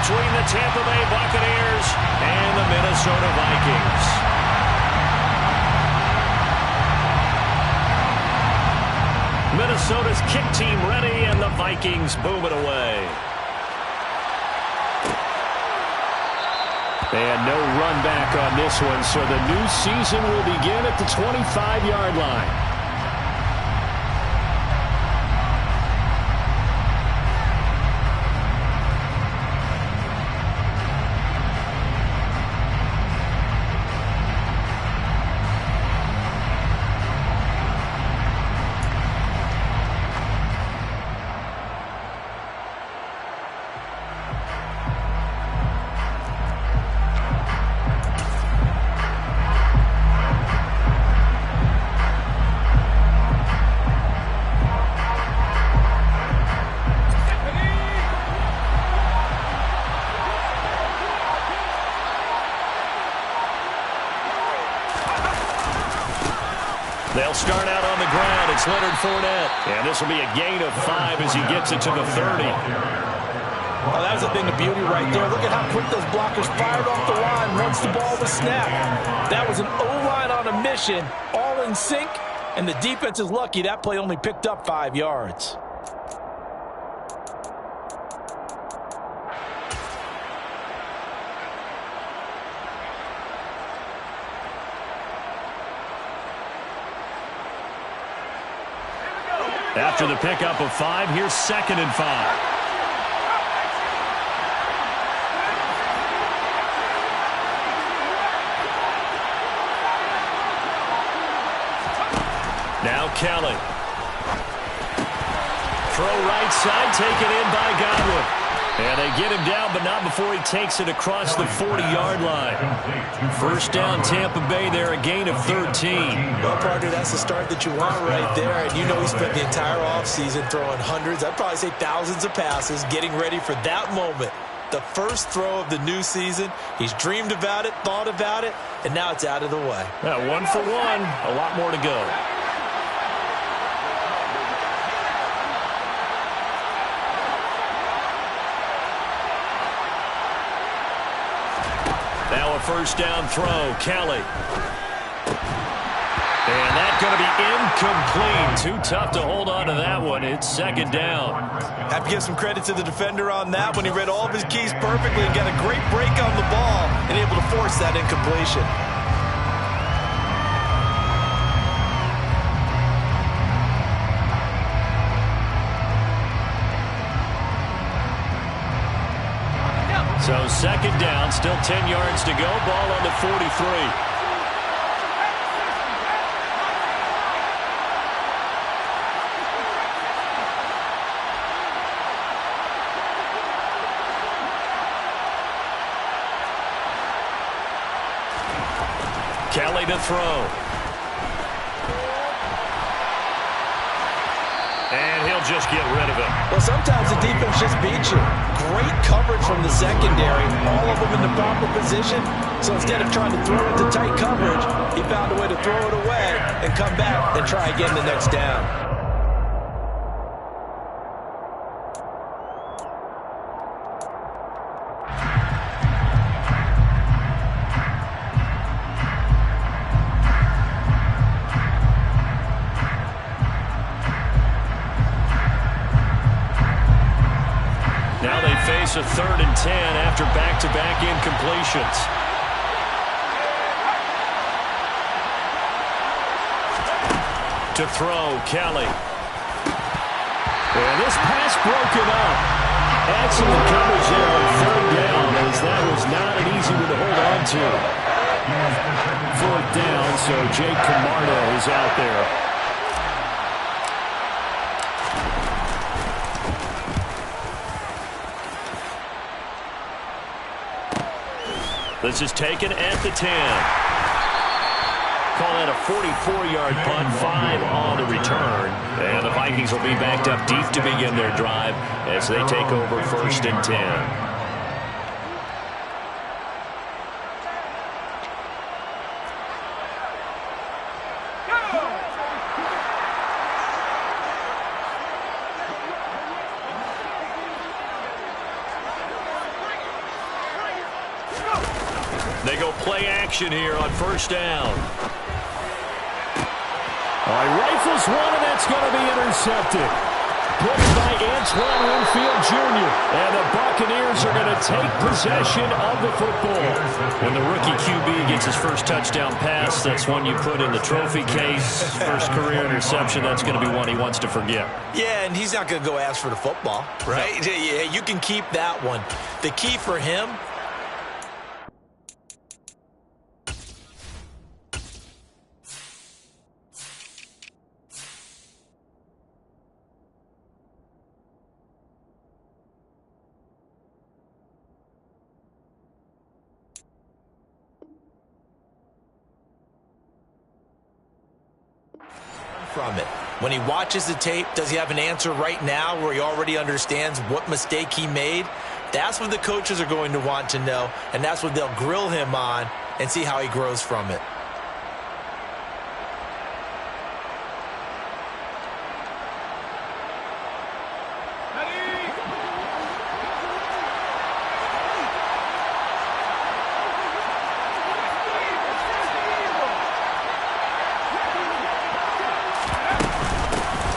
between the Tampa Bay Buccaneers and the Minnesota Vikings. Minnesota's kick team ready, and the Vikings boom it away. And no run back on this one, so the new season will begin at the 25-yard line. They'll start out on the ground. It's Leonard Fournette. And this will be a gain of 5 as he gets it to the 30. Oh, that was a thing of beauty right there. Look at how quick those blockers fired off the line once the ball was snapped. That was an O-line on a mission, all in sync, and the defense is lucky that play only picked up 5 yards. After the pickup of 5, here's 2nd and 5. Now Kelly. Throw right side, taken in by Godwin. And they get him down, but not before he takes it across the 40-yard line. First down, Tampa Bay there, a gain of 13. Well, partner, that's the start that you want right there. And you know he spent the entire offseason throwing hundreds, I'd probably say thousands of passes, getting ready for that moment. The first throw of the new season. He's dreamed about it, thought about it, and now it's out of the way. Yeah, 1 for 1, a lot more to go. Now a first down throw, Kelly. And that's going to be incomplete. Too tough to hold on to that one. It's 2nd down. Have to give some credit to the defender on that one. He read all of his keys perfectly and got a great break on the ball and able to force that incompletion. So 2nd down, still 10 yards to go. Ball on the 43. Kelly to throw. And he'll just get rid of it. Well, sometimes the defense just beats you. Great coverage from the secondary. All of them in the proper position. So instead of trying to throw it to tight coverage, he found a way to throw it away and come back and try again the next down. A 3rd and 10 after back-to-back incompletions. To throw, Kelly. And this pass broken up. Excellent coverage there on 3rd down, as that was not an easy one to hold on to. 4th down, so Jake Camardo is out there. This is taken at the 10. Call that a 44-yard punt, 5 on the return. And the Vikings will be backed up deep to begin their drive as they take over 1st and 10. They go play action here on first down. All right, rifles one, and that's going to be intercepted. Pushed by Antoine Winfield Jr. And the Buccaneers are going to take possession of the football. When the rookie QB gets his first touchdown pass, that's one you put in the trophy case. First career interception, that's going to be one he wants to forget. Yeah, and he's not going to go ask for the football, right? Yeah, you can keep that one. The key for him, from it. When he watches the tape, does he have an answer right now where he already understands what mistake he made? That's what the coaches are going to want to know, and that's what they'll grill him on and see how he grows from it.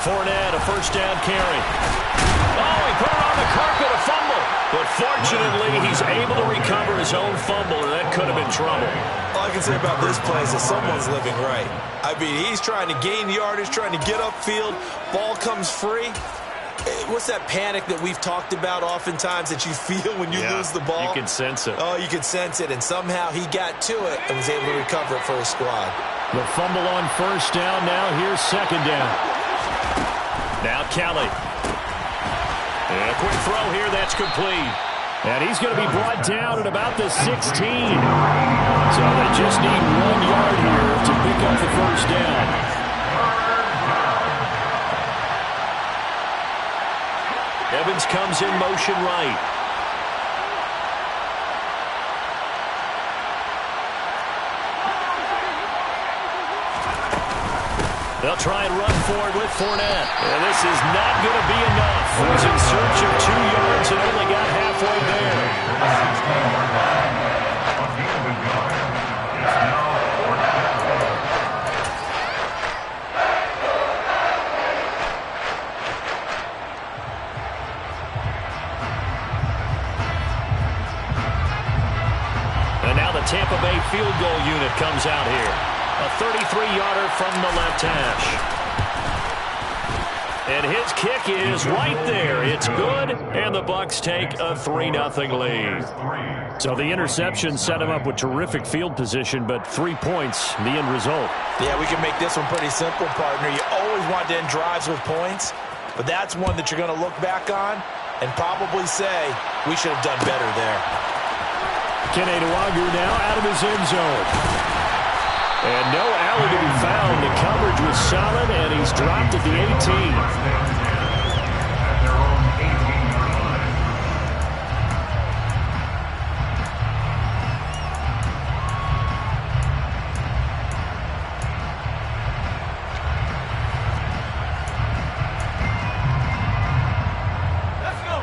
Fournette, a first down carry. Oh, he put it on the carpet, a fumble. But fortunately, he's able to recover his own fumble, or that could have been trouble. All I can say about this play is that someone's living right. I mean, he's trying to gain yardage, trying to get upfield. Ball comes free. What's that panic that we've talked about oftentimes that you feel when you lose the ball? You can sense it. Oh, you can sense it, and somehow he got to it and was able to recover it for his squad. The fumble on first down. Now here's second down. Now Kelly. And a quick throw here. That's complete. And he's going to be brought down at about the 16. So they just need 1 yard here to pick up the first down. Evans comes in motion right. They'll try and run forward with Fournette. And this is not going to be enough. He's in search of 2 yards and only got halfway there. And now the Tampa Bay field goal unit comes out here. A 33-yarder from the left hash. And his kick is right there. It's good, and the Bucs take a 3-0 lead. So the interception set him up with terrific field position, but 3 points, the end result. Yeah, we can make this one pretty simple, partner. You always want to end drives with points, but that's one that you're going to look back on and probably say, we should have done better there. Kene Nwangwu now out of his end zone. And no alley to be found. The coverage was solid, and he's dropped at the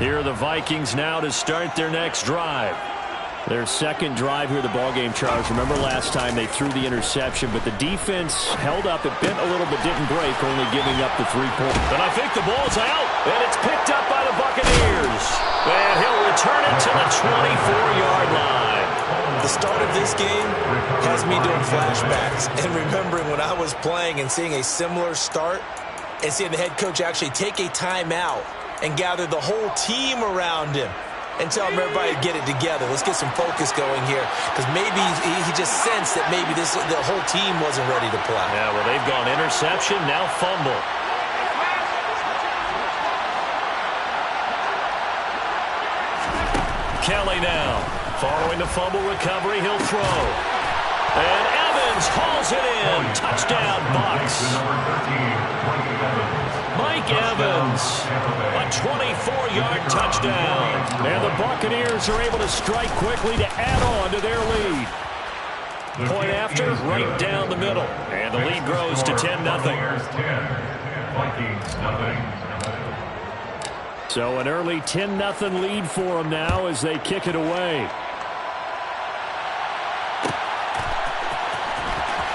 18. Here are the Vikings now to start their next drive. Their second drive here, the ballgame, Charles. Remember last time they threw the interception, but the defense held up. It bent a little but didn't break, only giving up the 3 points. And I think the ball's out, and it's picked up by the Buccaneers. And he'll return it to the 24-yard line. The start of this game has me doing flashbacks and remembering when I was playing and seeing a similar start and seeing the head coach actually take a timeout and gather the whole team around him and tell everybody to get it together. Let's get some focus going here, because maybe he just sensed that maybe the whole team wasn't ready to play. Yeah, well, they've gone interception, now fumble. Kelly now. Following the fumble recovery, he'll throw. And Evans hauls it in. Touchdown, Bucs. Mike Evans, a 24-yard touchdown. And the Buccaneers are able to strike quickly to add on to their lead. Point after, right down the middle. And the lead grows to 10-0. So an early 10-0 lead for them now as they kick it away.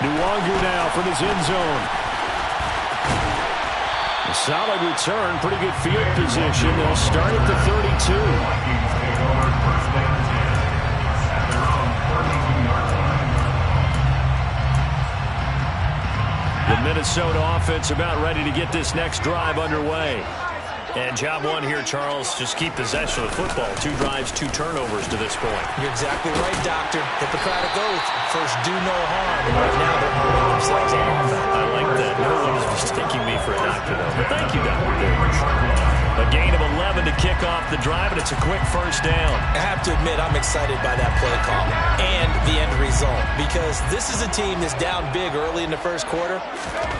Nwangu now from his end zone. A solid return, pretty good field position. They'll start at the 32. The Minnesota offense about ready to get this next drive underway. And job one here, Charles, just keep possession of the football. 2 drives, 2 turnovers to this point. You're exactly right, Doctor. Hippocratic oath. First, do no harm. And right now, they're harming themselves on offense. I like that. No one is mistaking me for a doctor, though. But thank you, Dr. Davis. A gain of 11 to kick off the drive, and it's a quick first down. I have to admit, I'm excited by that play call and the end result, because this is a team that's down big early in the first quarter,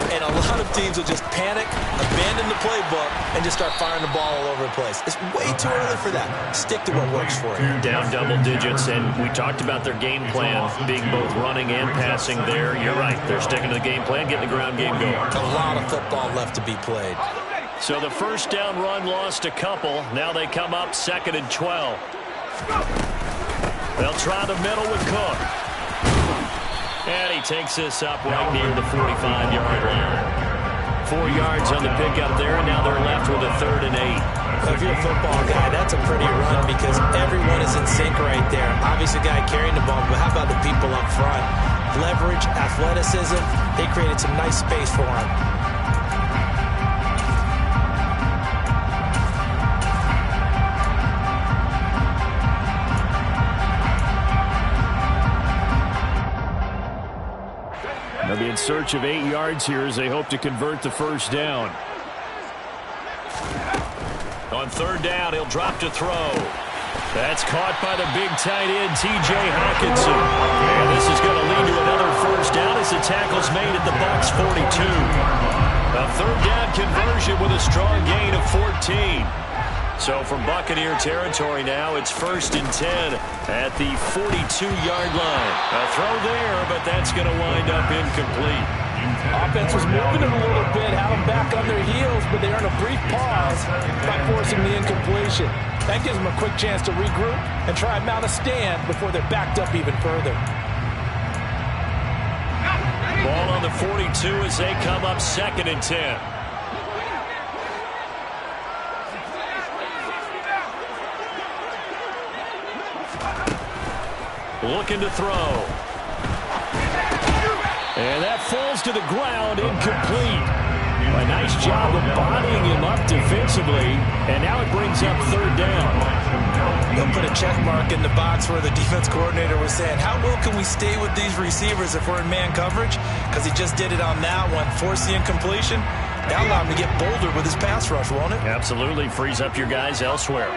and a lot of teams will just panic, abandon the playbook, and just start firing the ball all over the place. It's way too early for that. Stick to what works for you. Down double digits, and we talked about their game plan being both running and passing there. You're right. They're sticking to the game plan, getting the ground game going. A lot of football left to be played. So the first down run lost a couple. Now they come up 2nd and 12. They'll try the middle with Cook. And he takes this up right near the 45-yard line. 4 yards on the pickup there, and now they're left with a 3rd and 8. If you're a football guy, that's a pretty run because everyone is in sync right there. Obviously, the guy carrying the ball, but how about the people up front? Leverage, athleticism, they created some nice space for him. They'll be in search of 8 yards here as they hope to convert the first down. On 3rd down, he'll drop to throw. That's caught by the big tight end, T.J. Hockenson. And this is going to lead to another first down as the tackle's made at the Bucs 42. A 3rd down conversion with a strong gain of 14. So from Buccaneer territory now, it's 1st and 10 at the 42-yard line. A throw there, but that's going to wind up incomplete. Offense was moving them a little bit, had them back on their heels, but they earned a brief pause by forcing the incompletion. That gives them a quick chance to regroup and try and mount a stand before they're backed up even further. Ball on the 42 as they come up 2nd and 10. Looking to throw. And that falls to the ground, incomplete. A nice job of bodying him up defensively, and now it brings up 3rd down. They'll put a check mark in the box where the defense coordinator was saying, how well can we stay with these receivers if we're in man coverage? Because he just did it on that one, forced the incompletion. That'll allow him to get bolder with his pass rush, won't it? Absolutely, frees up your guys elsewhere.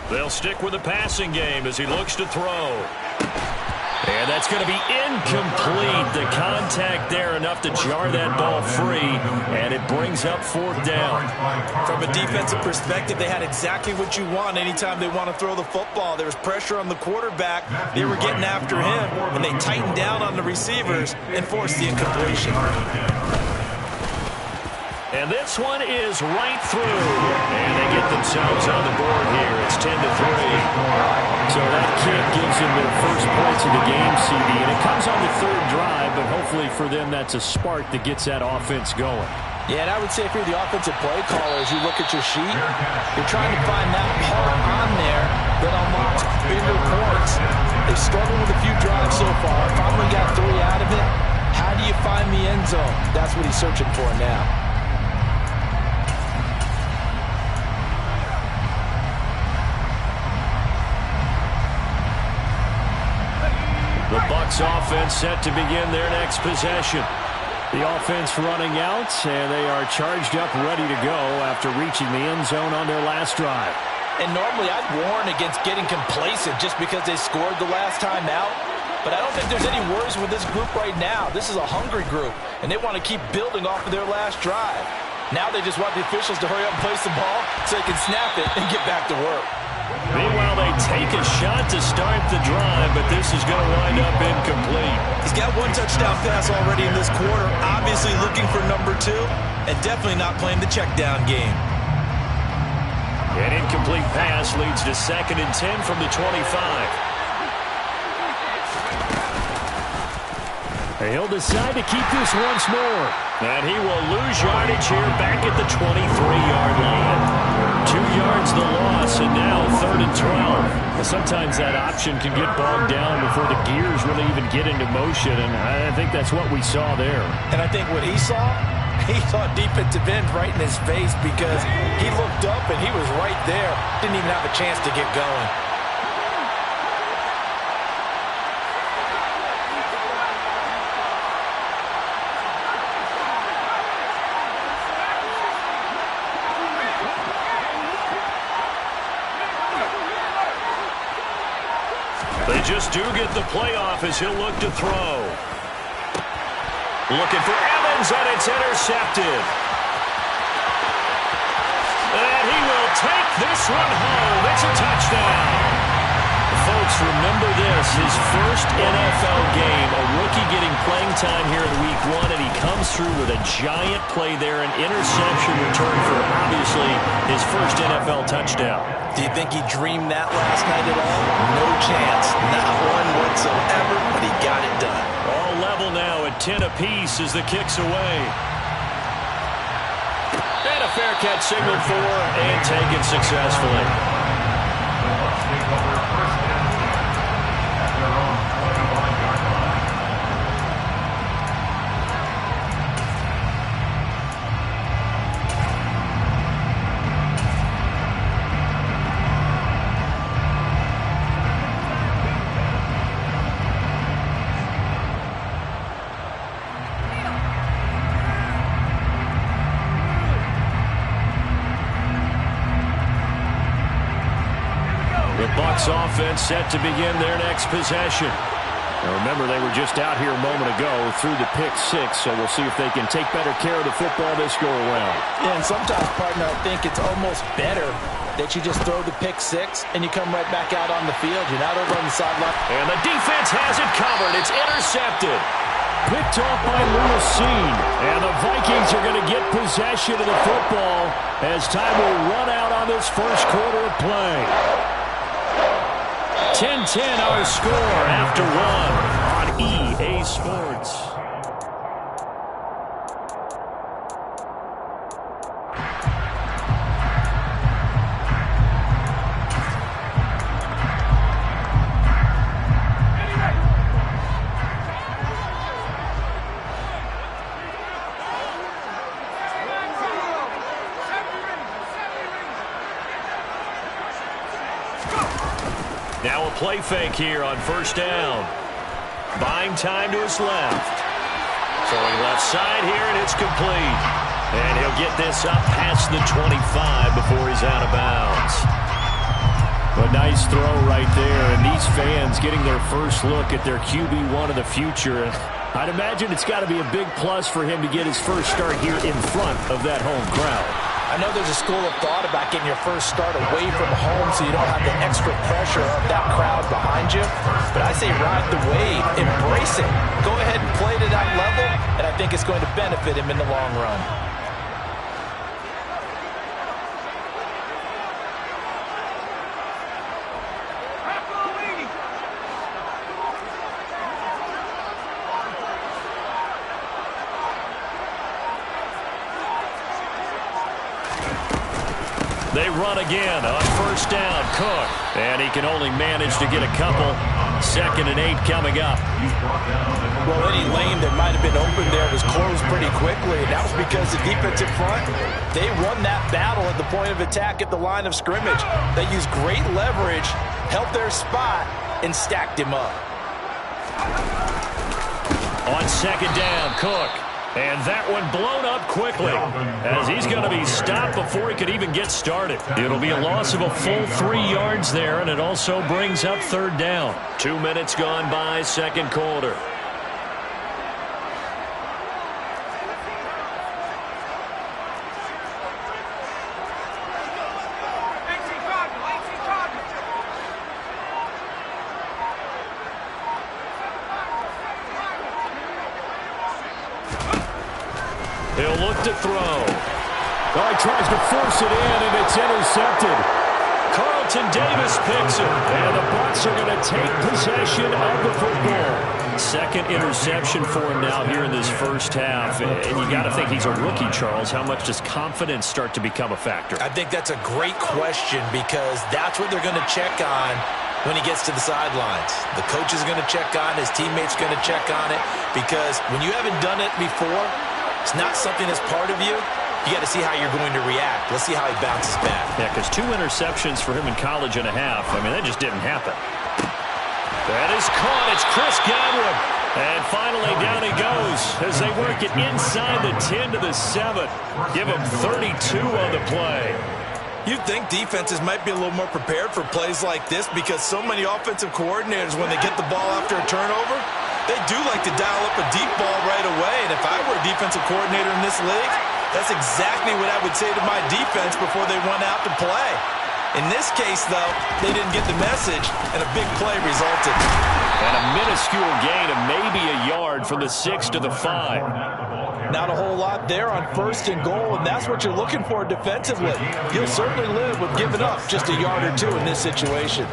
They'll stick with the passing game as he looks to throw. And that's going to be incomplete. The contact there enough to jar that ball free, and it brings up 4th down. From a defensive perspective, they had exactly what you want anytime they want to throw the football. There was pressure on the quarterback. They were getting after him, and they tightened down on the receivers and forced the incompletion. And this one is right through. And they get themselves on the board here. It's 10-3. So that kick gives them their first points of the game, CD. And it comes on the 3rd drive, but hopefully for them that's a spark that gets that offense going. Yeah, and I would say if you're the offensive play caller, as you look at your sheet, you're trying to find that part on there that unlocks bigger points. They've struggled with a few drives so far. Finally got 3 out of it. How do you find the end zone? That's what he's searching for now. The Bucs offense set to begin their next possession. The offense running out, and they are charged up, ready to go after reaching the end zone on their last drive. And normally I'd warn against getting complacent just because they scored the last time out. But I don't think there's any worries with this group right now. This is a hungry group, and they want to keep building off of their last drive. Now they just want the officials to hurry up and place the ball so they can snap it and get back to work. Meanwhile, they take a shot to start the drive, but this is going to wind up incomplete. He's got 1 touchdown pass already in this quarter, obviously looking for number 2, and definitely not playing the check down game. An incomplete pass leads to 2nd and 10 from the 25. He'll decide to keep this once more. And he will lose yardage here back at the 23-yard line. 2 yards the loss, and now 3rd and 12. Sometimes that option can get bogged down before the gears really even get into motion, and I think that's what we saw there. And I think what he saw defensive end right in his face because he looked up and he was right there. Didn't even have a chance to get going. They just do get the playoff as he'll look to throw. Looking for Evans, and it's intercepted. And he will take this one home. It's a touchdown. Folks, remember this, his first NFL game, a rookie getting playing time here in week 1, and he comes through with a giant play there, an interception return for, obviously, his first NFL touchdown. Do you think he dreamed that last night at all? No chance. Not one whatsoever, but he got it done. All level now at 10 apiece as the kick's away. And a fair catch signaled for and taken successfully. Bucs offense set to begin their next possession. Now remember, they were just out here a moment ago through the pick 6, so we'll see if they can take better care of the football this go-around. Yeah, and sometimes, partner, I think it's almost better that you just throw the pick 6 and you come right back out on the field. You're not over on the sideline. And the defense has it covered. It's intercepted. Picked off by Lewis Seen. And the Vikings are going to get possession of the football as time will run out on this first quarter of play. 10-10 our score after 1 on EA Sports. Now a play fake here on first down. Buying time to his left. Throwing left side here, and it's complete. And he'll get this up past the 25 before he's out of bounds. A nice throw right there, and these fans getting their first look at their QB1 of the future. I'd imagine it's got to be a big plus for him to get his first start here in front of that home crowd. I know there's a school of thought about getting your first start away from home so you don't have the extra pressure of that crowd behind you. But I say ride the wave, embrace it. Go ahead and play to that level, and I think it's going to benefit him in the long run. They run again on first down. Cook. And he can only manage to get a couple. 2nd and 8 coming up. Well, any lane that might have been open there was closed pretty quickly. And that was because the defensive front, they won that battle at the point of attack at the line of scrimmage. They used great leverage, held their spot, and stacked him up. On 2nd down, Cook. And that one blown up quickly as he's going to be stopped before he could even get started. It'll be a loss of a full 3 yards there, and it also brings up 3rd down. 2 minutes gone by, second quarter. He'll look to throw. Oh, he tries to force it in, and it's intercepted. Carlton Davis picks it, and the Bucs are going to take possession of the football. Second interception for him now here in this first half. And you got to think he's a rookie, Charles. How much does confidence start to become a factor? I think that's a great question because that's what they're going to check on when he gets to the sidelines. The coach is going to check on it. His teammates going to check on it because when you haven't done it before, it's not something that's part of you. You got to see how you're going to react. Let's see how he bounces back. Yeah, because 2 interceptions for him in college and a half. I mean, that just didn't happen. That is caught. It's Chris Godwin. And finally, down he goes as they work it inside the 10 to the 7. Give him 32 on the play. You'd think defenses might be a little more prepared for plays like this because so many offensive coordinators, when they get the ball after a turnover, they do like to dial up a deep ball right away. And if I were a defensive coordinator in this league, that's exactly what I would say to my defense before they went out to play. In this case, though, they didn't get the message, and a big play resulted. And a minuscule gain of maybe a yard from the 6 to the 5. Not a whole lot there on 1st and goal, and that's what you're looking for defensively. You'll certainly live with giving up just a yard or 2 in this situation.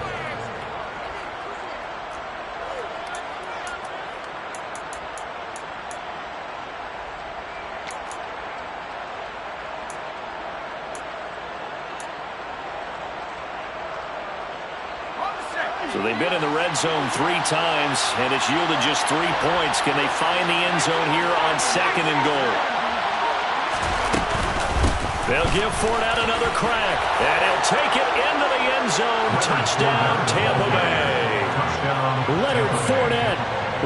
So they've been in the red zone 3 times, and it's yielded just 3 points. Can they find the end zone here on 2nd and goal? They'll give Fournette another crack, and he'll take it into the end zone. Touchdown, Tampa Bay. Leonard Fournette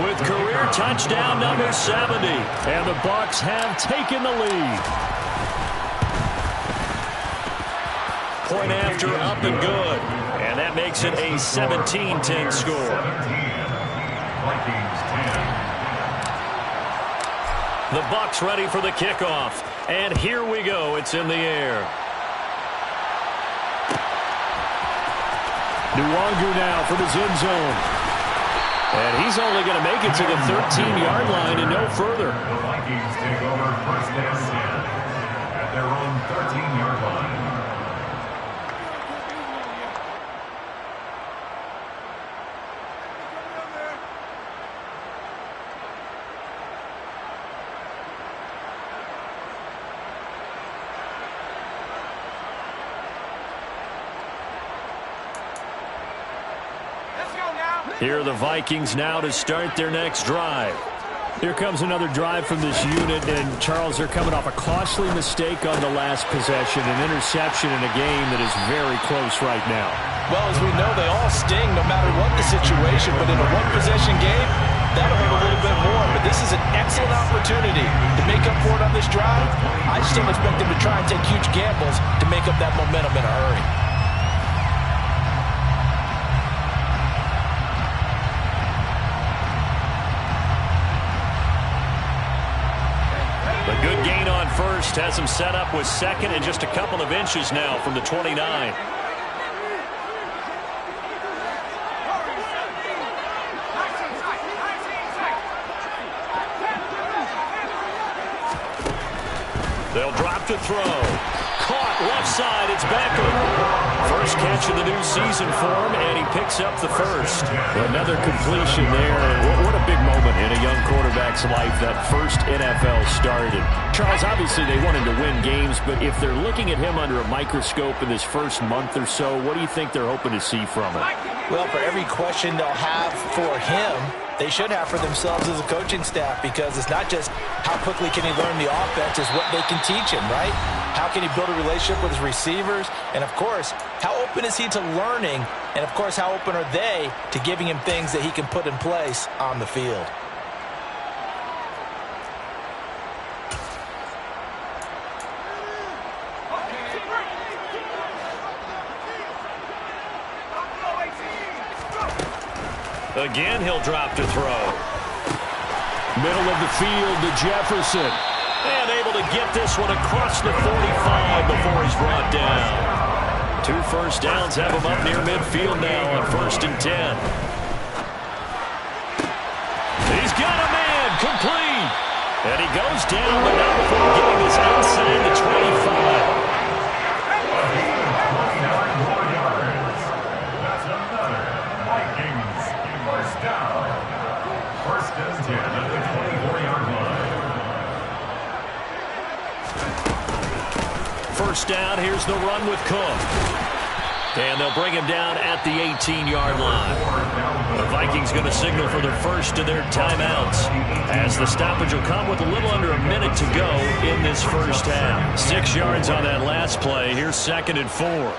with career touchdown number 70, and the Bucs have taken the lead. Point after, up and good. And that makes it a 17-10 score. The Bucs ready for the kickoff. And here we go. It's in the air. Nwangu now from his end zone. And he's only going to make it to the 13-yard line and no further. The Vikings take over 1st and 10 at their own 13-yard line. Here are the Vikings now to start their next drive. Here comes another drive from this unit, and Charles, they're coming off a costly mistake on the last possession, an interception in a game that is very close right now. Well, as we know, they all sting no matter what the situation, but in a one-possession game, that'll hurt a little bit more. But this is an excellent opportunity to make up for it on this drive. I still expect them to try and take huge gambles to make up that momentum in a hurry. A good gain on 1st has him set up with 2nd and just a couple of inches now from the 29. They'll drop to throw. Caught left side. It's Beckham. First catch of the new season for him, and he picks up the 1st. Another completion there. What a big moment in a young quarterback's life, that first NFL started. Charles, obviously they want him to win games, but if they're looking at him under a microscope in this first month or so, what do you think they're hoping to see from him? Well, for every question they'll have for him, they should have for themselves as a coaching staff, because it's not just how quickly can he learn the offense, it's what they can teach him, right? How can he build a relationship with his receivers? And, of course, how open is he to learning? And, of course, how open are they to giving him things that he can put in place on the field? Again, he'll drop to throw. Middle of the field to Jefferson. And able to get this one across the 45 before he's brought down. 2 first downs have him up near midfield now on 1st and 10. He's got a man, complete. And he goes down, but not before getting this inside the 25. That's another Vikings first down. First Here's the run with Cook. And they'll bring him down at the 18-yard line. The Vikings going to signal for their first of their timeouts, as the stoppage will come with a little under a minute to go in this first half. 6 yards on that last play. Here's 2nd and 4.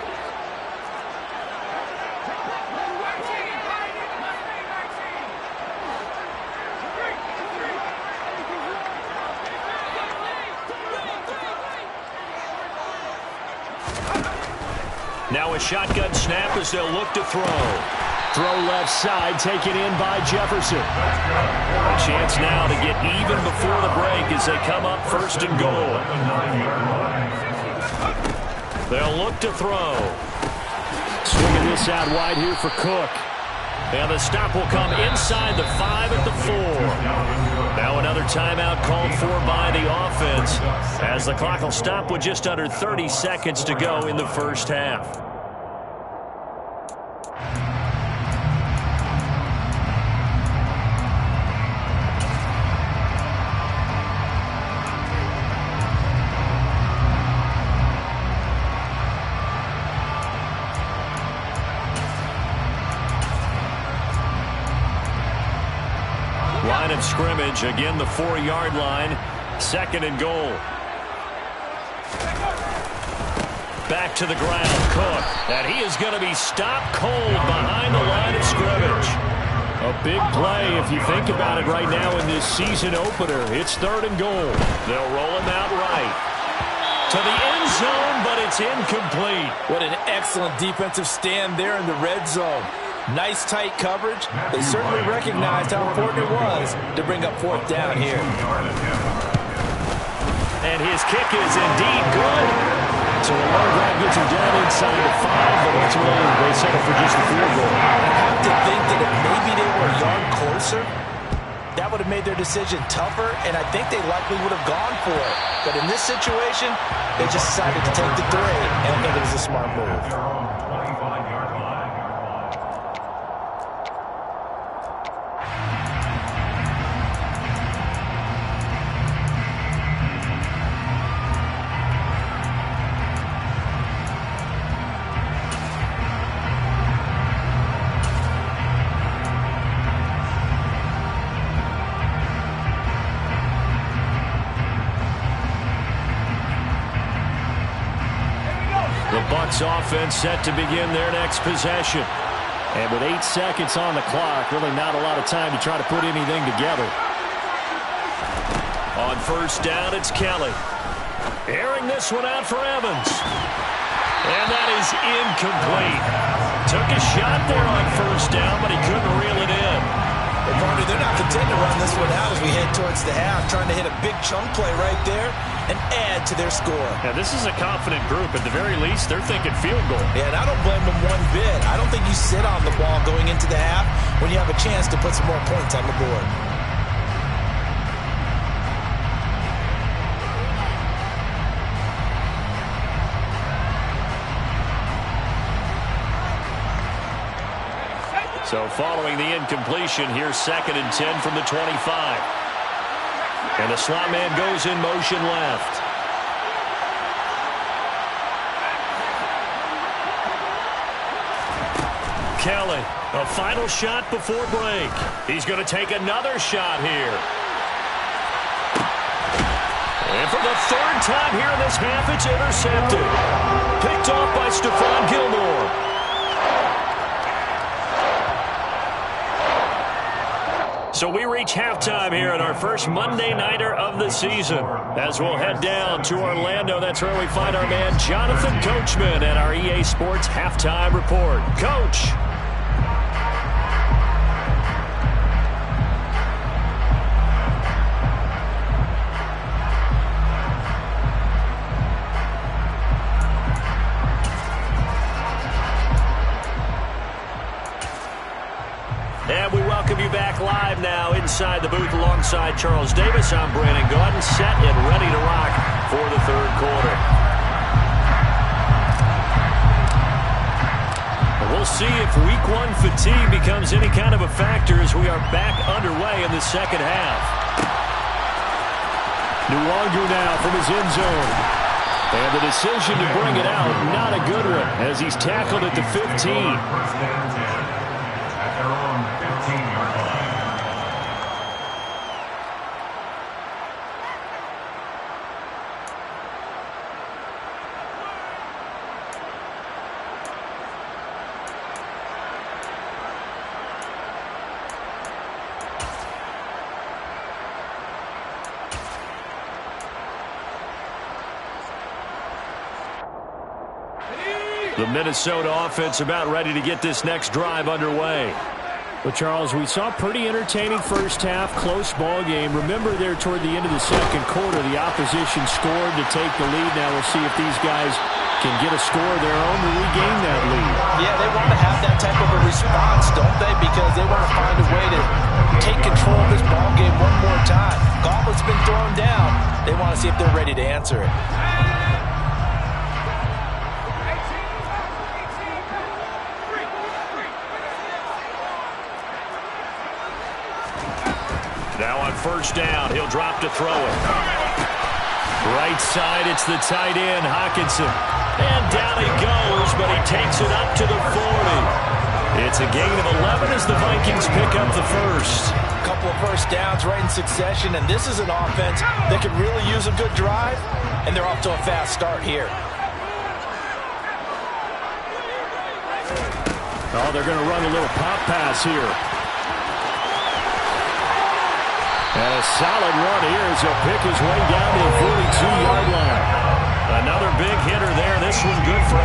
Now a shotgun snap as they'll look to throw. Throw left side, taken in by Jefferson. A chance now to get even before the break as they come up 1st and goal. They'll look to throw. Swinging this out wide here for Cook. And the stop will come inside the 5 at the 4. Now another timeout called for by the offense, as the clock will stop with just under 30 seconds to go in the first half. Line of scrimmage, again the 4-yard line, 2nd and goal. Back to the ground, Cook, and he is going to be stopped cold behind the line of scrimmage. A big play if you think about it right now in this season opener. It's 3rd and goal. They'll roll him out right to the end zone, but it's incomplete. What an excellent defensive stand there in the red zone. Nice tight coverage. They certainly recognized how important it was to bring up 4th down here. And his kick is indeed good. So the long drive gets him down inside the 5, but ultimately they settle for just the field goal. I have to think that if maybe they were a yard closer, that would have made their decision tougher, and I think they likely would have gone for it. But in this situation, they just decided to take the 3, and I think it was a smart move. Bucs offense set to begin their next possession. And with 8 seconds on the clock, really not a lot of time to try to put anything together. On 1st down, it's Kelly. Airing this one out for Evans. And that is incomplete. Took a shot there on 1st down, but he couldn't reel it in. Well, partner, they're not content to run this one out as we head towards the half, trying to hit a big chunk play right there and add to their score. Now, this is a confident group. At the very least, they're thinking field goal. Yeah, and I don't blame them one bit. I don't think you sit on the ball going into the half when you have a chance to put some more points on the board. So following the incompletion, here's 2nd and 10 from the 25. And the slot man goes in motion left. Kelly, a final shot before break. He's going to take another shot here. And for the 3rd time here in this half, it's intercepted. Picked off by Stephon Gilmore. So we reach halftime here in our first Monday Nighter of the season. As we'll head down to Orlando, that's where we find our man Jonathan Coachman at our EA Sports Halftime Report. Coach. And we welcome you back live now inside the booth alongside Charles Davis. I'm Brandon Gaudin, set and ready to rock for the 3rd quarter. We'll see if Week 1 fatigue becomes any kind of a factor as we are back underway in the 2nd half. Nwangu now from his end zone. And the decision to bring it out, not a good one, as he's tackled at the 15. First and 10 at their own 15-yard line. The Minnesota offense about ready to get this next drive underway. Well, Charles, we saw pretty entertaining first half, close ball game. Remember there toward the end of the second quarter, the opposition scored to take the lead. Now we'll see if these guys can get a score of their own to regain that lead. Yeah, they want to have that type of a response, don't they? Because they want to find a way to take control of this ball game one more time. Gauntlet's been thrown down. They want to see if they're ready to answer it. Now on first down, he'll drop to throw it. Right side, it's the tight end, Hockenson. And down he goes, but he takes it up to the 40. It's a gain of 11 as the Vikings pick up the first. A couple of first downs right in succession, and this is an offense that could really use a good drive, and they're off to a fast start here. Oh, they're going to run a little pop pass here. And a solid run here as he'll pick his way down to the 42-yard line. Another big hitter there. This one good for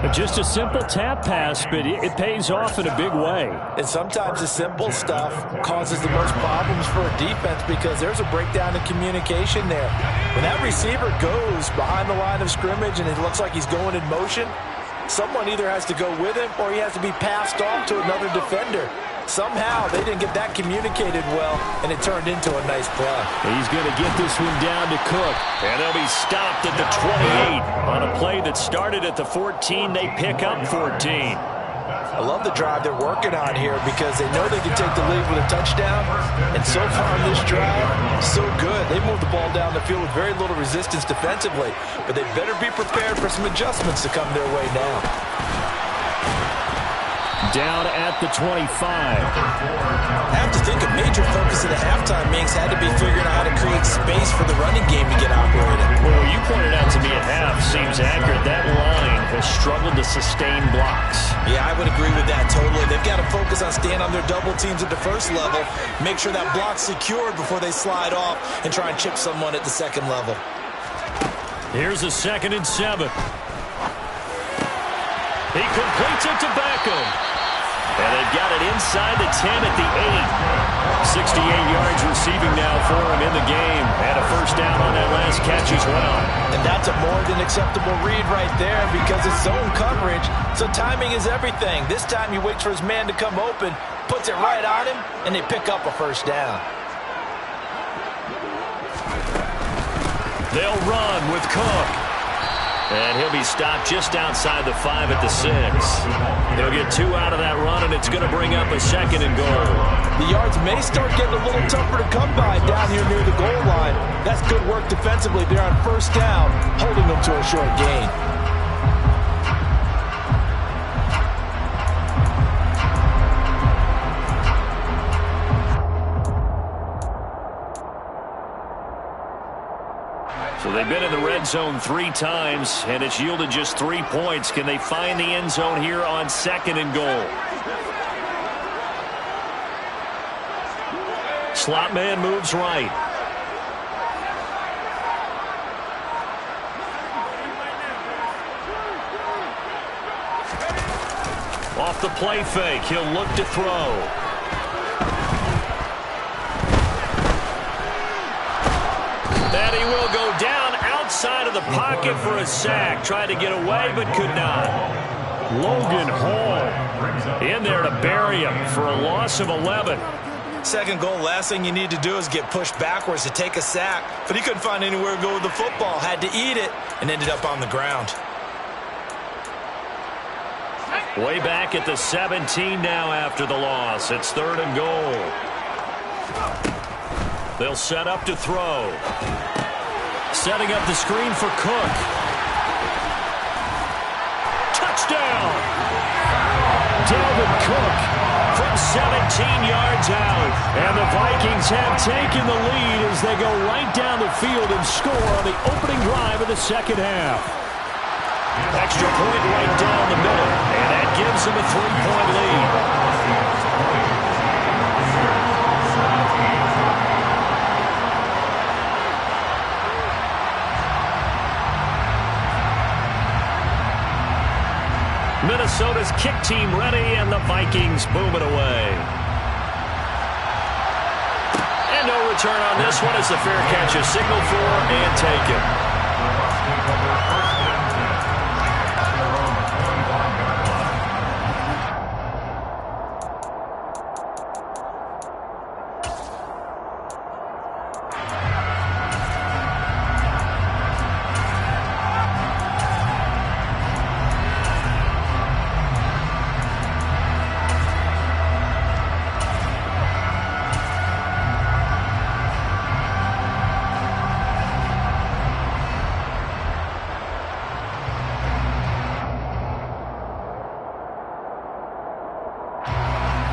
18. Just a simple tap pass, but it pays off in a big way. And sometimes the simple stuff causes the most problems for a defense because there's a breakdown in communication there. When that receiver goes behind the line of scrimmage and it looks like he's going in motion, someone either has to go with him or he has to be passed off to another defender. Somehow they didn't get that communicated well, and it turned into a nice play. He's going to get this one down to Cook. And they'll be stopped at the 28. On a play that started at the 14, they pick up 14. I love the drive they're working on here because they know they can take the lead with a touchdown. And so far in this drive, so good. They moved the ball down the field with very little resistance defensively. But they better be prepared for some adjustments to come their way now. Down at the 25. I have to think a major focus of the halftime meetings had to be figuring out how to create space for the running game to get operated. Well, you pointed out to me at half seems accurate. That line has struggled to sustain blocks. Yeah, I would agree with that totally. They've got to focus on staying on their double teams at the first level, make sure that block's secured before they slide off and try and chip someone at the second level. Here's a 2nd and 7. He completes it to Beckham. And they've got it inside the 10 at the 8. 68 yards receiving now for him in the game. And a first down on that last catch as well. And that's a more than acceptable read right there because it's zone coverage, so timing is everything. This time he waits for his man to come open, puts it right on him, and they pick up a first down. They'll run with Cook. And he'll be stopped just outside the 5 at the 6. They'll get 2 out of that run, and it's going to bring up a 2nd and goal. The yards may start getting a little tougher to come by down here near the goal line. That's good work defensively there on first down, holding them to a short gain. So they've been in the red zone 3 times, and it's yielded just 3 points. Can they find the end zone here on 2nd and goal? Slot man moves right. Off the play fake, he'll look to throw. And he will go down outside of the pocket for a sack. Tried to get away, but could not. Logan Hall in there to bury him for a loss of 11. Second goal, last thing you need to do is get pushed backwards to take a sack. But he couldn't find anywhere to go with the football. Had to eat it and ended up on the ground. Way back at the 17 now after the loss. It's 3rd and goal. They'll set up to throw. Setting up the screen for Cook. Touchdown! Dalvin Cook from 17 yards out. And the Vikings have taken the lead as they go right down the field and score on the opening drive of the second half. Extra point right down the middle, and that gives them a 3-point lead. Minnesota's kick team ready, and the Vikings boom it away. And no return on this one as the fair catch is signaled for and taken.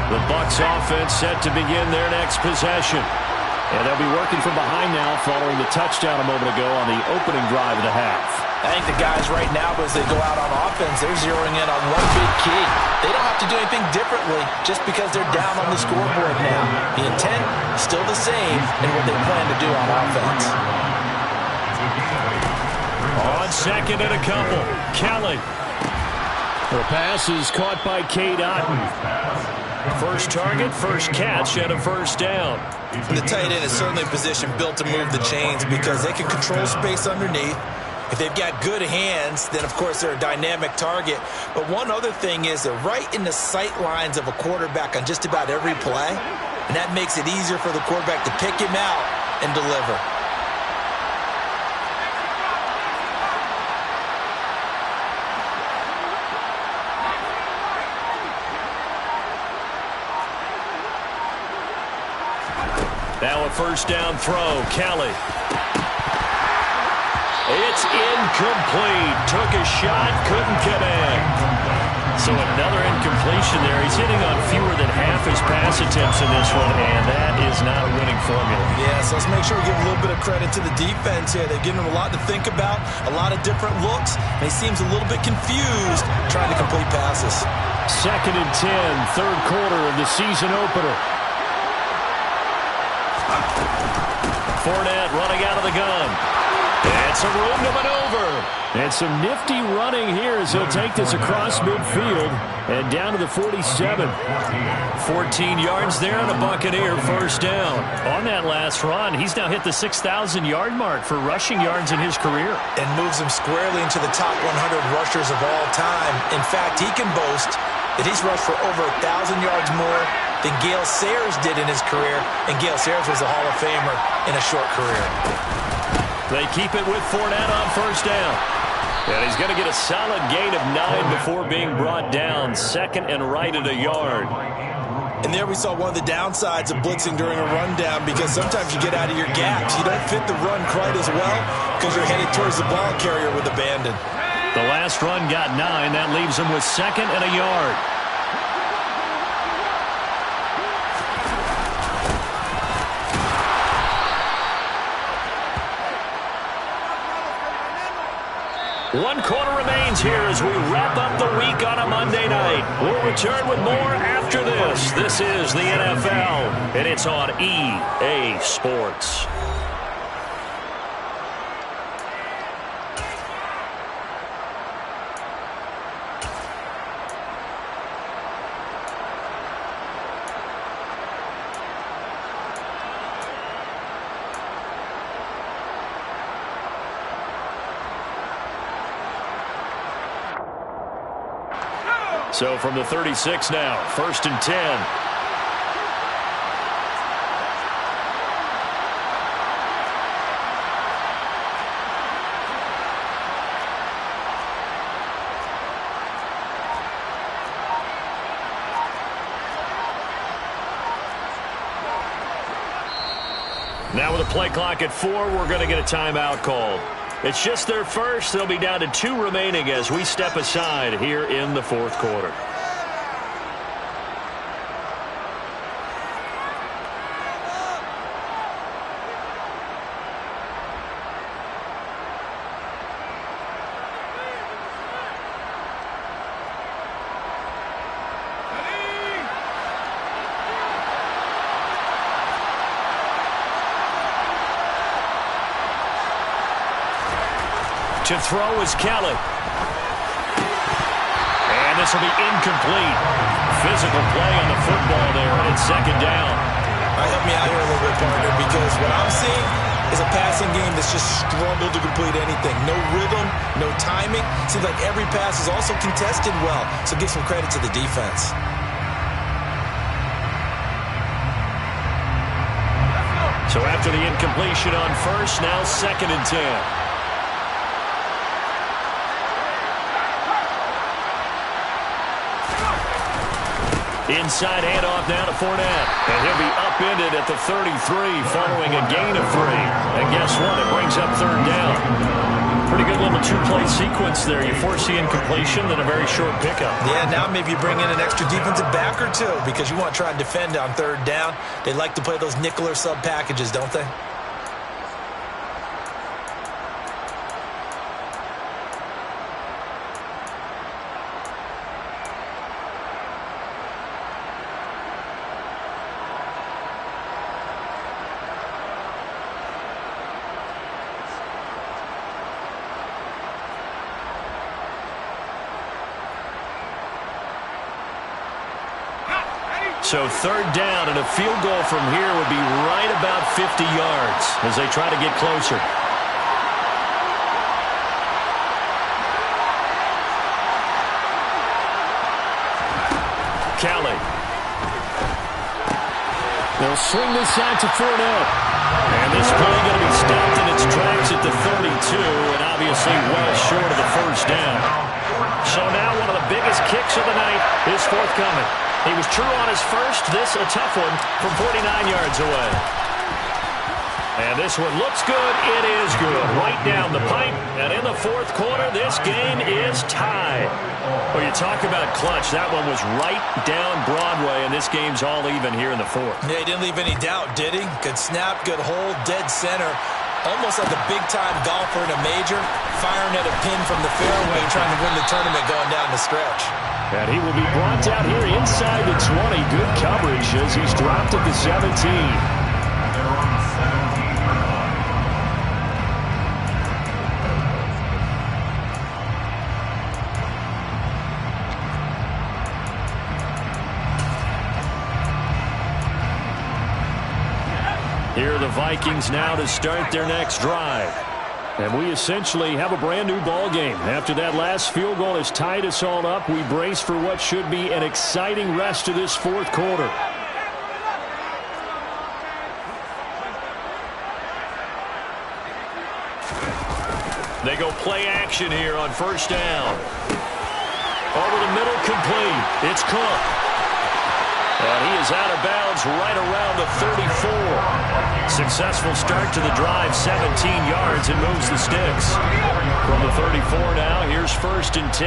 The Bucs offense set to begin their next possession. And they'll be working from behind now following the touchdown a moment ago on the opening drive of the half. I think the guys right now, as they go out on offense, they're zeroing in on one big key. They don't have to do anything differently just because they're down on the scoreboard now. The intent is still the same in what they plan to do on offense. On second and a couple, Kelly. The pass is caught by Cade Otton. First target, first catch, and a first down. The tight end is certainly a position built to move the chains because they can control space underneath. If they've got good hands, then, of course, they're a dynamic target. But one other thing is they're right in the sight lines of a quarterback on just about every play, and that makes it easier for the quarterback to pick him out and deliver. Now a first down throw, Kelly. It's incomplete. Took a shot, couldn't connect. So another incompletion there. He's hitting on fewer than half his pass attempts in this one, and that is not a winning formula. Yeah, so let's make sure we give a little bit of credit to the defense here. They've given him a lot to think about, a lot of different looks, and he seems a little bit confused trying to complete passes. Second and 10, third quarter of the season opener. Fournette running out of the gun. And some room to maneuver. And some nifty running here as he'll take this across midfield and down to the 47. 14 yards there and a Buccaneer first down. On that last run, he's now hit the 6,000-yard mark for rushing yards in his career. And moves him squarely into the top 100 rushers of all time. In fact, he can boast that he's rushed for over 1,000 yards more than Gale Sayers did in his career, and Gale Sayers was a Hall of Famer in a short career. They keep it with Fournette on first down. And he's going to get a solid gain of 9 before being brought down. Second and right at a yard. And there we saw one of the downsides of blitzing during a rundown, because sometimes you get out of your gaps. You don't fit the run quite as well because you're headed towards the ball carrier with abandon. The last run got 9. That leaves him with second and a yard. One quarter remains here as we wrap up the week on a Monday night. We'll return with more after this. This is the NFL, and it's on EA Sports. So from the 36 now, first and 10. Now with a play clock at 4, we're going to get a timeout called. It's just their first. They'll be down to 2 remaining as we step aside here in the fourth quarter. To throw is Kelly. And this will be incomplete. Physical play on the football there, and it's second down. All right, help me out here a little bit, partner, because what I'm seeing is a passing game that's just struggled to complete anything. No rhythm, no timing. Seems like every pass is also contested well, so give some credit to the defense. So after the incompletion on first, now second and 10. Inside handoff now to Fournette. And he'll be upended at the 33 following a gain of 3. And guess what? It brings up third down. Pretty good little two-play sequence there. You force the incompletion, then a very short pickup. Yeah, now maybe you bring in an extra defensive back or two because you want to try and defend on third down. They like to play those nickel or sub packages, don't they? So third down, and a field goal from here would be right about 50 yards as they try to get closer. Kelly. They'll swing this out to Fournette. And this play going to be stopped in its tracks at the 32, and obviously well short of the first down. So now one of the biggest kicks of the night is forthcoming. He was true on his first. This a tough one from 49 yards away. And this one looks good. It is good. Right down the pipe. And in the fourth quarter, this game is tied. Well, you talk about clutch. That one was right down Broadway, and this game's all even here in the fourth. Yeah, he didn't leave any doubt, did he? Good snap, good hold, dead center. Almost like a big-time golfer in a major, firing at a pin from the fairway, trying to win the tournament going down the stretch. And he will be brought down here inside the 20. Good coverage as he's dropped at the 17. Here are the Vikings now to start their next drive. And we essentially have a brand new ball game. After that last field goal has tied us all up, we brace for what should be an exciting rest of this fourth quarter. They go play action here on first down. Over the middle, complete. It's Cook. And he is out of bounds right around the 34. Successful start to the drive, 17 yards, and moves the sticks. From the 34 now, here's first and 10.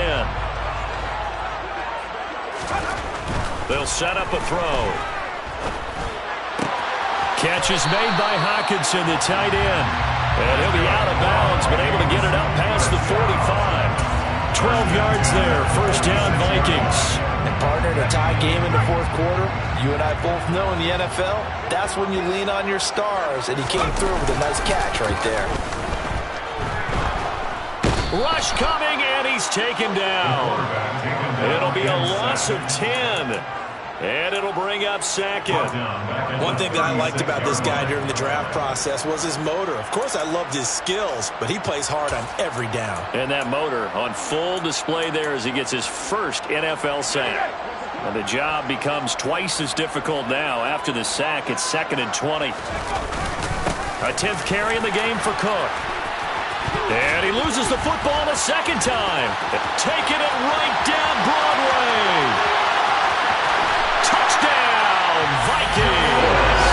They'll set up a throw. Catch is made by Hockenson, the tight end. And he'll be out of bounds, but able to get it up past the 45. 12 yards there, first down Vikings. And partner, in a tie game in the fourth quarter, you and I both know in the NFL, that's when you lean on your stars, and he came through with a nice catch right there. Rush coming, and he's taken down. It'll be a loss of 10. And it'll bring up second. One thing that I liked about this guy during the draft process was his motor. Of course, I loved his skills, but he plays hard on every down. And that motor on full display there as he gets his first NFL sack. And the job becomes twice as difficult now. After the sack, it's second and 20. A 10th carry in the game for Cook. And he loses the football a second time. Taking it right down Broadway. Touchdown, Vikings!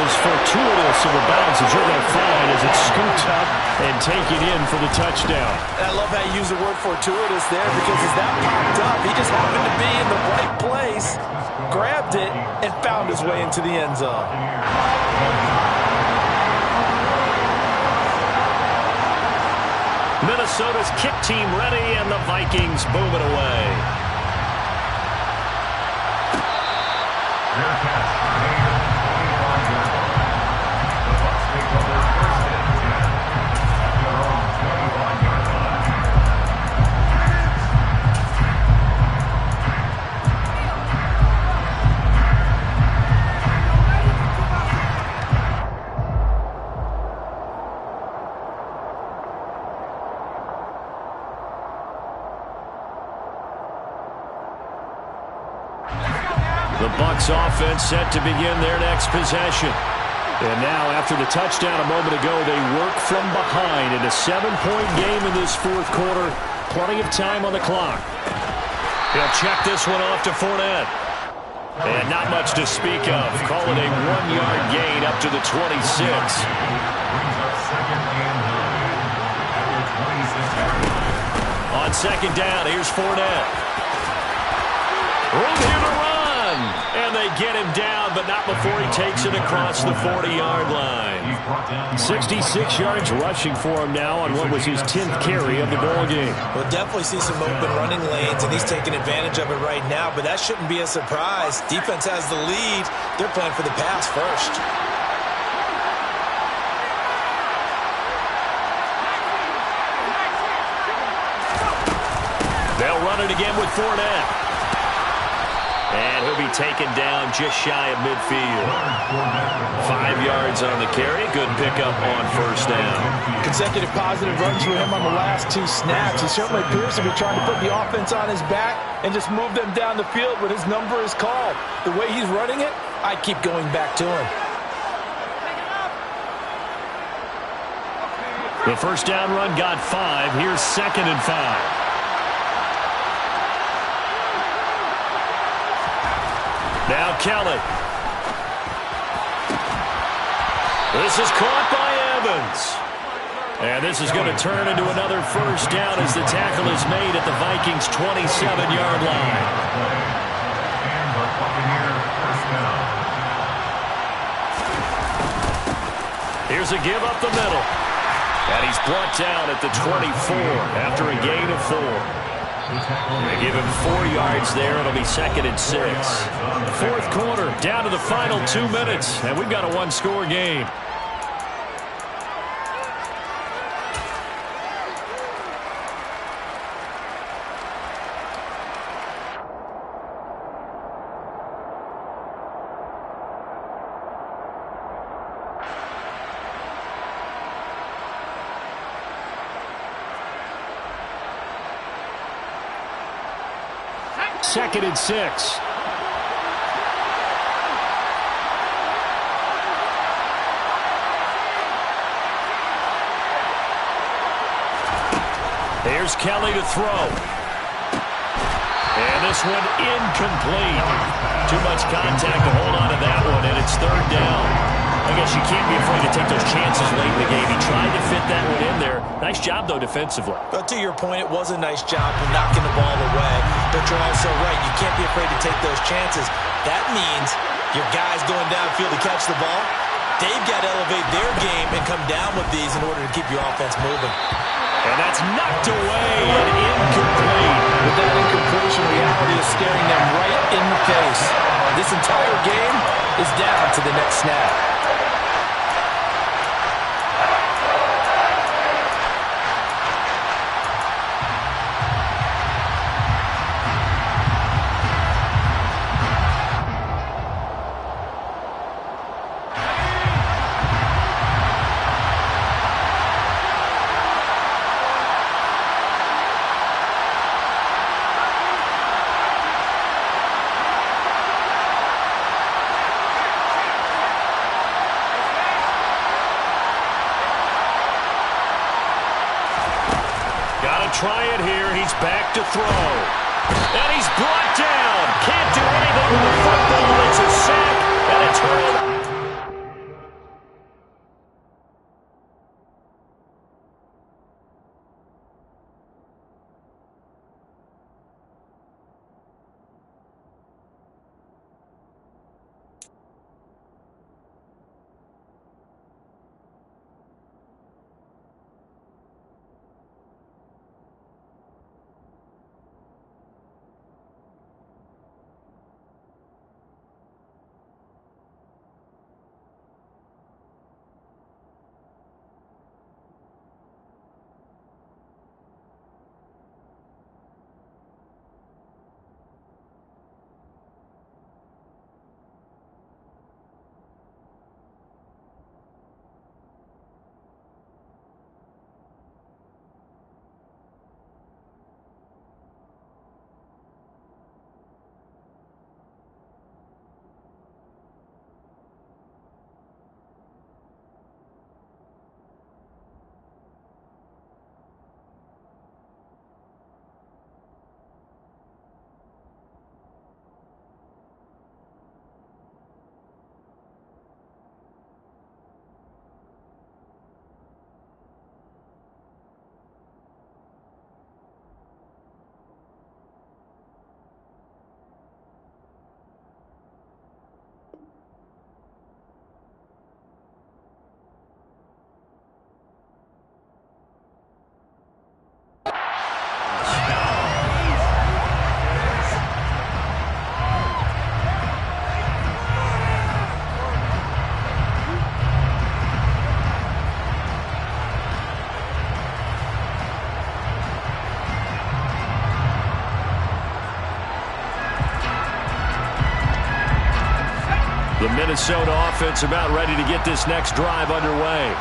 as fortuitous of a bounce as you're going to find as it's scooped up and taken in for the touchdown. And I love how you use the word fortuitous there, because as that popped up, he just happened to be in the right place, grabbed it, and found his way into the end zone. Minnesota's kick team ready, and the Vikings boom it away. Their catch made at the 25-yard line. The Bucs take over first and 10 at their own 25-yard line. The Bucs offense set to begin their next possession. And now, after the touchdown a moment ago, they work from behind in a 7-point game in this fourth quarter. Plenty of time on the clock. He'll check this one off to Fournette. And not much to speak of. Call it a 1-yard gain up to the 26. Brings up second and 9 at the 26. On second down, here's Fournette. Room here to run. And they get him down, but not before he takes it across the 40-yard line. 66 yards rushing for him now on what was his 10th carry of the ball game. We'll definitely see some open running lanes, and he's taking advantage of it right now, but that shouldn't be a surprise. Defense has the lead. They're playing for the pass first. They'll run it again with Fournette. And he'll be taken down just shy of midfield. 5 yards on the carry. Good pickup on first down. Consecutive positive runs for him on the last 2 snaps. He certainly appears to be trying to put the offense on his back and just move them down the field when his number is called. The way he's running it, I keep going back to him. The first down run got 5. Here's second and 5. Now Kelly. This is caught by Evans. And this is going to turn into another first down as the tackle is made at the Vikings' 27-yard line. And the Buccaneer first down. Here's a give up the middle. And he's brought down at the 24 after a gain of 4. They give him 4 yards there. It'll be second and 6. Fourth quarter, down to the final 2 minutes, and we've got a 1-score game. Second and 6. Here's Kelly to throw. And this one incomplete. Too much contact to hold on to that one, and it's third down. I guess you can't be afraid to take those chances late in the game. He tried to fit that one in there. Nice job, though, defensively. But to your point, it was a nice job of knocking the ball away. But you're also right. You can't be afraid to take those chances. That means your guys going downfield to catch the ball, they've got to elevate their game and come down with these in order to keep your offense moving. And that's knocked away and incomplete. With that incompletion, reality is staring them right in the face. This entire game is down to the next snap. Try it here. He's back to throw. And he's brought down. Can't do anything with the football. It's a sack and a turnover. The Minnesota offense about ready to get this next drive underway.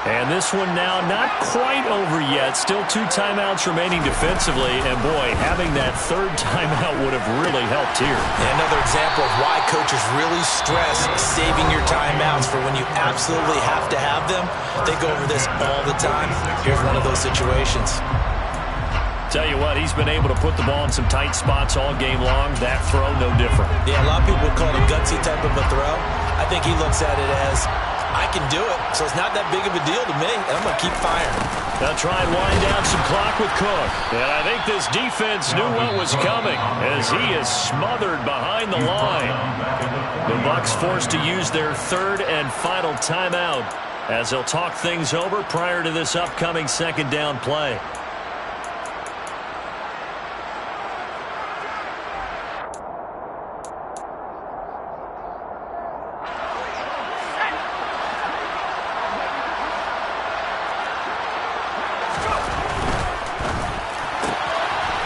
And this one now not quite over yet. Still 2 timeouts remaining defensively. And, boy, having that third timeout would have really helped here. And another example of why coaches really stress saving your timeouts for when you absolutely have to have them. They go over this all the time. Here's one of those situations. Tell you what, he's been able to put the ball in some tight spots all game long. That throw, no different. Yeah, a lot of people would call it a gutsy type of a throw. I think he looks at it as, I can do it, so it's not that big of a deal to me, and I'm going to keep firing. They'll try and wind down some clock with Cook. And I think this defense knew what was coming as he is smothered behind the line. The Bucs forced to use their third and final timeout as they'll talk things over prior to this upcoming second down play.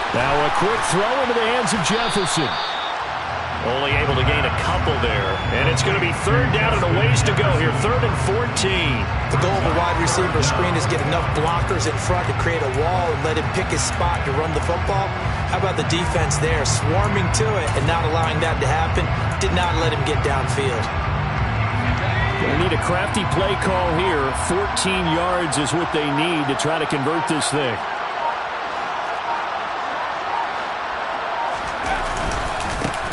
Now a quick throw into the hands of Jefferson. Only able to gain a couple there. And it's going to be third down and a ways to go here. 3rd and 14. The goal of a wide receiver screen is get enough blockers in front to create a wall and let him pick his spot to run the football. How about the defense there? Swarming to it and not allowing that to happen. Did not let him get downfield. They need a crafty play call here. 14 yards is what they need to try to convert this thing.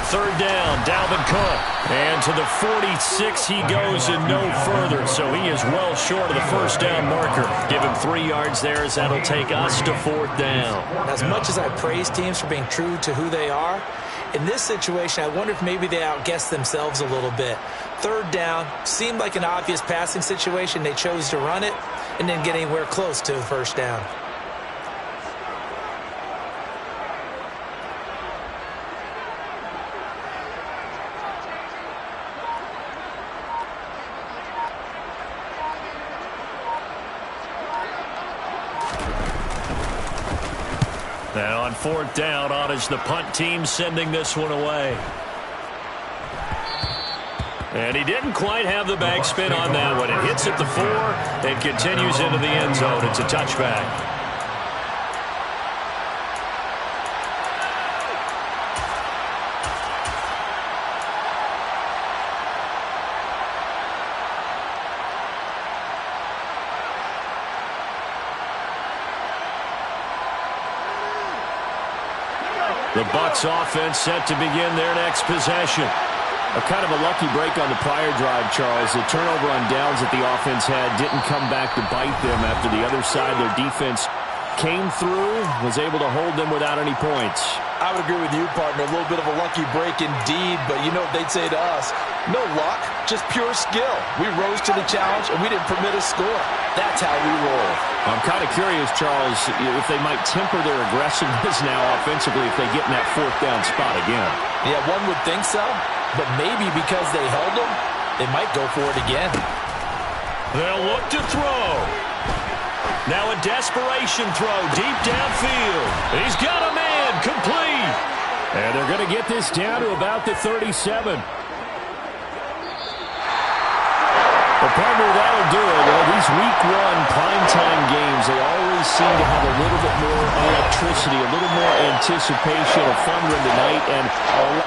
Third down, Dalvin Cook. And to the 46 he goes and no further. So he is well short of the first down marker. Give him 3 yards there as that'll take us to 4th down. As much as I praise teams for being true to who they are, in this situation, I wonder if maybe they outguessed themselves a little bit. Third down, seemed like an obvious passing situation. They chose to run it and didn't get anywhere close to a first down. Now on 4th down, on is the punt team sending this one away. And he didn't quite have the backspin on that one. It hits at the 4 and continues into the end zone. It's a touchback. The Bucs offense set to begin their next possession. A kind of a lucky break on the prior drive, Charles. The turnover on downs that the offense had didn't come back to bite them after the other side. Their defense came through, was able to hold them without any points. I would agree with you, partner. A little bit of a lucky break indeed, but you know what they'd say to us? No luck, just pure skill. We rose to the challenge, and we didn't permit a score. That's how we roll. I'm kind of curious, Charles, if they might temper their aggressiveness now offensively if they get in that 4th down spot again. Yeah, one would think so, but maybe because they held them, they might go for it again. They'll look to throw. Now a desperation throw deep downfield. He's got a man, complete. And they're going to get this down to about the 37. Well, partner, that'll do it. Well, these week 1 primetime games, they always seem to have a little bit more electricity, a little more anticipation, a fun run tonight, and a